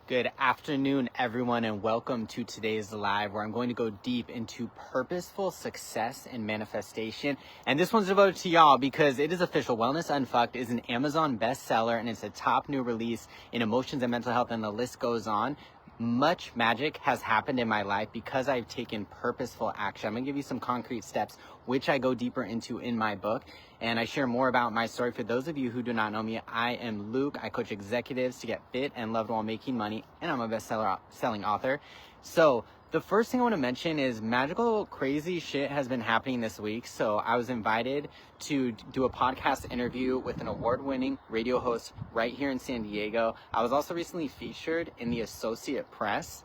Good afternoon, everyone, and welcome to today's live where I'm going to go deep into purposeful success and manifestation. And this one's devoted to y'all because it is official. Wellness Unfucked is an Amazon bestseller and it's a top new release in emotions and mental health, and the list goes on. Much magic has happened in my life because I've taken purposeful action. I'm gonna give you some concrete steps, which I go deeper into in my book. And I share more about my story. For those of you who do not know me, I am Luke. I coach executives to get fit and loved while making money, and I'm a best-selling author. So the first thing I want to mention is magical, crazy shit has been happening this week. So I was invited to do a podcast interview with an award-winning radio host right here in San Diego. I was also recently featured in the Associated Press.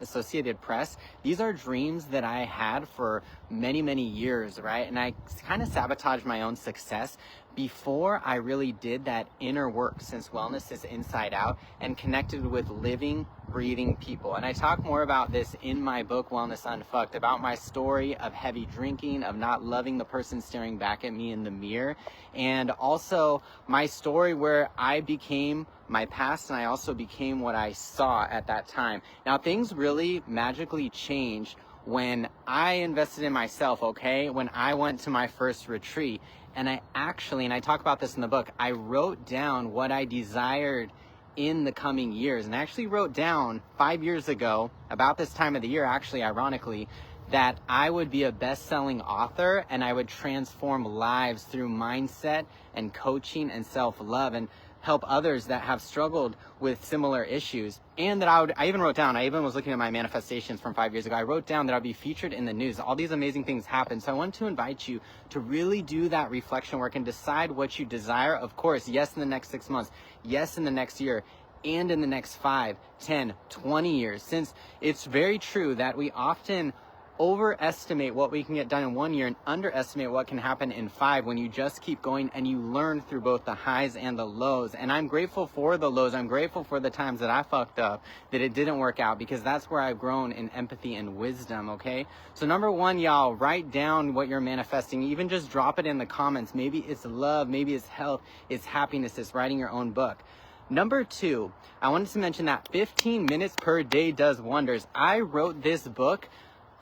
These are dreams that I had for many, many years, right? And I kind of sabotaged my own success before I really did that inner work, since wellness is inside out, and connected with living, breathing people. And I talk more about this in my book, Wellness Unfucked, about my story of heavy drinking, of not loving the person staring back at me in the mirror, and also my story where I became my past and I also became what I saw at that time. Now, things really magically changed when I invested in myself, okay? When I went to my first retreat, and I talk about this in the book, I wrote down what I desired in the coming years. And I actually wrote down 5 years ago, about this time of the year, actually, ironically, that I would be a best-selling author and I would transform lives through mindset and coaching and self-love and help others that have struggled with similar issues. And that I even wrote down, I even was looking at my manifestations from 5 years ago. I wrote down that I'd be featured in the news. All these amazing things happen. So I want to invite you to really do that reflection work and decide what you desire. Of course, yes, in the next 6 months, yes, in the next year, and in the next 5, 10, 20 years. Since it's very true that we often overestimate what we can get done in 1 year and underestimate what can happen in 5 when you just keep going and you learn through both the highs and the lows. And I'm grateful for the lows. I'm grateful for the times that I fucked up, that it didn't work out, because that's where I've grown in empathy and wisdom, okay? So number 1, y'all, write down what you're manifesting. Even just drop it in the comments. Maybe it's love, maybe it's health, it's happiness, it's writing your own book. Number 2, I wanted to mention that 15 minutes per day does wonders. I wrote this book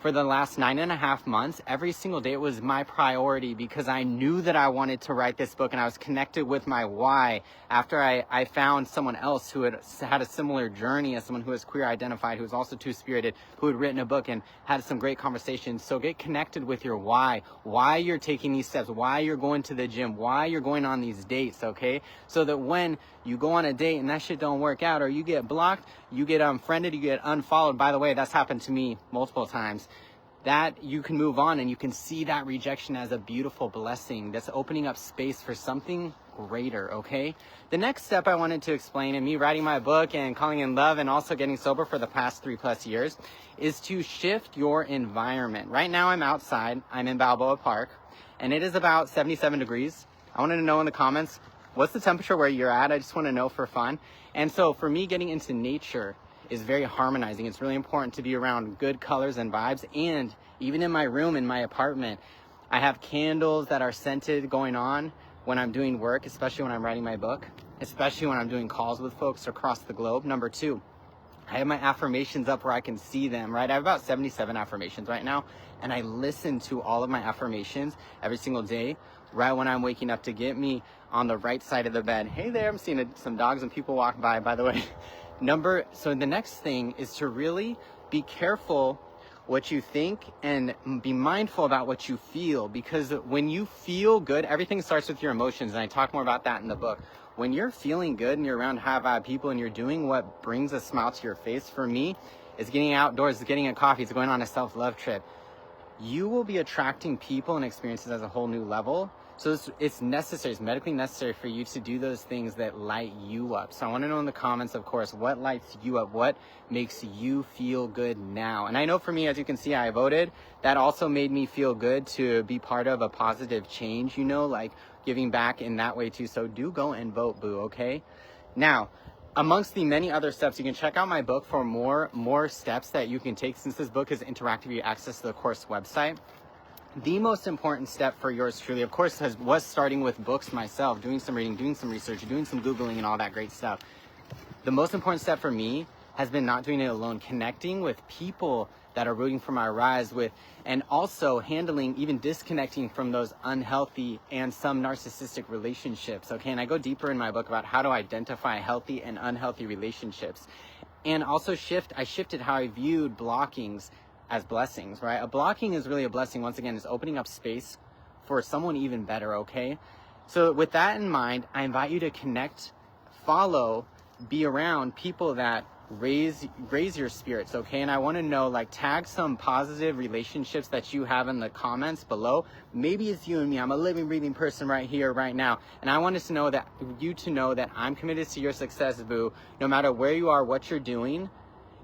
for the last 9.5 months. Every single day it was my priority because I knew that I wanted to write this book, and I was connected with my why after I found someone else who had a similar journey as someone who was queer identified, who was also two-spirited, who had written a book and had some great conversations. So get connected with your why you're taking these steps, why you're going to the gym, why you're going on these dates, okay? So that when you go on a date and that shit don't work out, or you get blocked, you get unfriended, you get unfollowed. By the way, that's happened to me multiple times. That you can move on and you can see that rejection as a beautiful blessing that's opening up space for something greater, okay? The next step I wanted to explain, in me writing my book and calling in love and also getting sober for the past 3+ years, is to shift your environment. Right now I'm outside, I'm in Balboa Park, and it is about 77 degrees. I wanted to know in the comments, what's the temperature where you're at? I just want to know for fun. And so for me, getting into nature is very harmonizing. It's really important to be around good colors and vibes. And even in my room, in my apartment, I have candles that are scented going on when I'm doing work, especially when I'm writing my book, especially when I'm doing calls with folks across the globe. Number 2, I have my affirmations up where I can see them, right? I have about 77 affirmations right now, and I listen to all of my affirmations every single day, right when I'm waking up, to get me on the right side of the bed. Hey there, I'm seeing some dogs and people walk by the way. So the next thing is to really be careful what you think and be mindful about what you feel, because when you feel good, everything starts with your emotions, and I talk more about that in the book. When you're feeling good and you're around high vibe people and you're doing what brings a smile to your face, for me, it's getting outdoors, it's getting a coffee, it's going on a self-love trip. You will be attracting people and experiences at a whole new level. So it's necessary, it's medically necessary for you to do those things that light you up. So I want to know in the comments, of course, what lights you up, what makes you feel good now. And I know for me, as you can see, I voted. That also made me feel good to be part of a positive change, like giving back in that way too. So do go and vote, boo, okay? Now, amongst the many other steps, you can check out my book for more steps that you can take, since this book is interactive. You access the course website. The most important step for yours truly, of course, was starting with books myself, doing some reading, doing some research, doing some Googling and all that great stuff. The most important step for me has been not doing it alone, connecting with people that are rooting for my rise with, and also handling, even disconnecting from those unhealthy and some narcissistic relationships. Okay, and I go deeper in my book about how to identify healthy and unhealthy relationships. And also I shifted how I viewed blockings as blessings, right? A blocking is really a blessing. Once again, is opening up space for someone even better, okay? So with that in mind, I invite you to connect, follow, be around people that raise your spirits, okay? And I want to know, like, tag some positive relationships that you have in the comments below. Maybe it's you and me. I'm a living, breathing person right here, right now. And I want us to know that I'm committed to your success, boo. No matter where you are, what you're doing,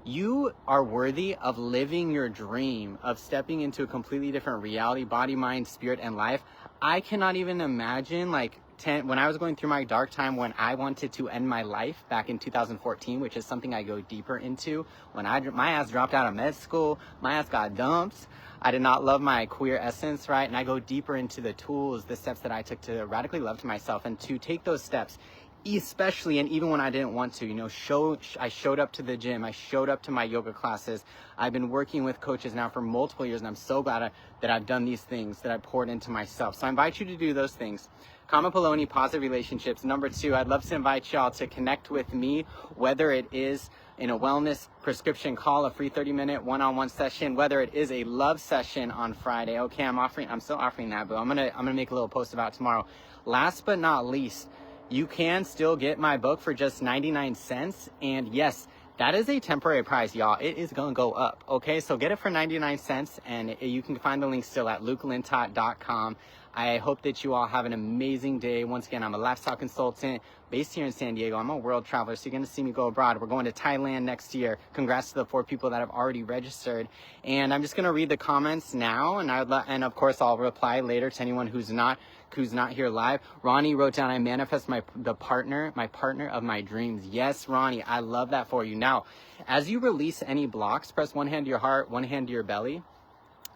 you are worthy of living your dream, of stepping into a completely different reality, body, mind, spirit, and life. I cannot even imagine, like, when I was going through my dark time, when I wanted to end my life back in 2014, which is something I go deeper into. When my ass dropped out of med school, my ass got dumped. I did not love my queer essence, right? And I go deeper into the tools, the steps that I took to radically love to myself, and to take those steps, especially, and even when I didn't want to, I showed up to the gym. I showed up to my yoga classes. I've been working with coaches now for multiple years, and I'm so glad that I've done these things, that I poured into myself. So I invite you to do those things. Comment below any positive relationships. Number 2, I'd love to invite y'all to connect with me, whether it is in a wellness prescription call, a free 30-minute one-on-one session, whether it is a love session on Friday. Okay, I'm still offering that, but I'm gonna make a little post about it tomorrow. Last but not least, you can still get my book for just 99 cents. And yes, that is a temporary price, y'all. It is going to go up. Okay, so get it for 99 cents. And you can find the link still at lukelintott.com. I hope that you all have an amazing day. Once again, I'm a lifestyle consultant based here in San Diego. I'm a world traveler, so you're going to see me go abroad. We're going to Thailand next year. Congrats to the 4 people that have already registered. And I'm just going to read the comments now. And of course, I'll reply later to anyone who's not here live. Ronnie wrote down, I manifest my partner of my dreams. Yes, Ronnie, I love that for you. Now, as you release any blocks, press one hand to your heart, one hand to your belly.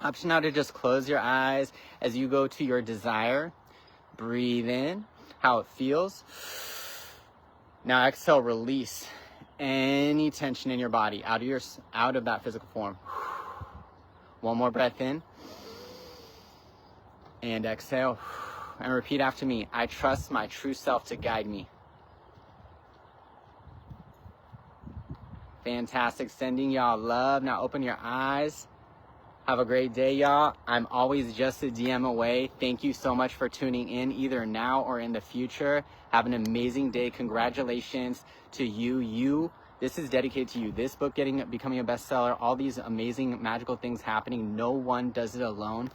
Option now to just close your eyes as you go to your desire. Breathe in, how it feels. Now exhale, release any tension in your body out of that physical form. One more breath in. And exhale. And repeat after me. I trust my true self to guide me. Fantastic. Sending y'all love. Now open your eyes. Have a great day, y'all. I'm always just a DM away. Thank you so much for tuning in, either now or in the future. Have an amazing day. Congratulations to you. This is dedicated to you. This book becoming a bestseller, all these amazing magical things happening. No one does it alone.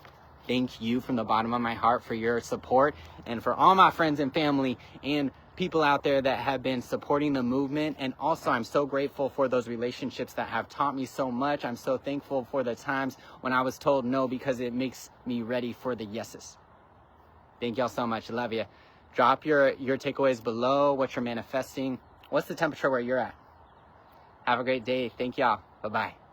Thank you from the bottom of my heart for your support, and for all my friends and family and people out there that have been supporting the movement. And also, I'm so grateful for those relationships that have taught me so much. I'm so thankful for the times when I was told no, because it makes me ready for the yeses. Thank y'all so much. Love you. Drop your takeaways below, what you're manifesting. What's the temperature where you're at? Have a great day. Thank y'all. Bye-bye.